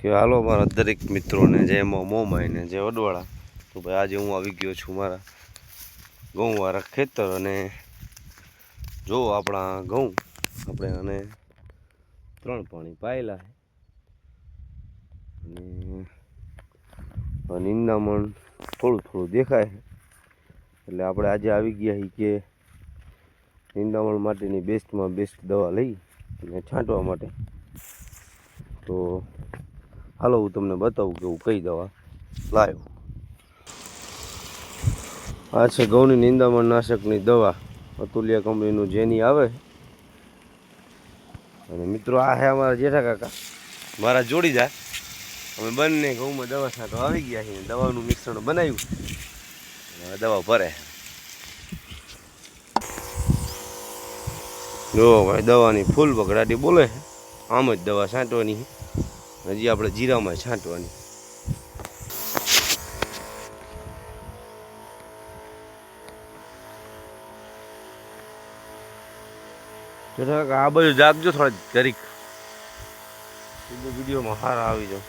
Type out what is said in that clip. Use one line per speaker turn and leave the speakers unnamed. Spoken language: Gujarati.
કે હાલો મારા દરેક મિત્રોને જે મોમાઈને જે વડવાળા તો ભાઈ આજે હું આવી ગયો છું મારા ઘઉંવાળા ખેતર અને જો આપણા ઘઉં આપણે અને 3 પાણી પાયેલા છે અને નિંદામણ થોડું થોડું દેખાય છે એટલે આપણે આજે આવી ગયા છીએ કે નિંદામણ માટેની બેસ્ટમાં બેસ્ટ દવા લઈ અને છાંટવા માટે તો હાલો હું તમને બતાવું કે હું કઈ દવા લાવ્યો. આ છે ઘઉંની નિંદામણ નાશકની દવા અતુલ્ય કંપનીનું જેની આવે અને મિત્રો આ છે અમારા જેઠા કાકા મારા જોડીદાર. અમે બંને ઘઉંમાં દવા છાંટવા આવી ગયા છીએ. દવાનું મિશ્રણ બનાવ્યું દવા ભરે જો ભાઈ દવાની ફૂલ બગડાટી બોલે છે. આમ જ દવા છાંટવાની હજી આપણે જીરામાં છાંટવાની. આ બાજુ જાગજો થોડા જરીક વિડીયોમાં હારા આવી જાવ.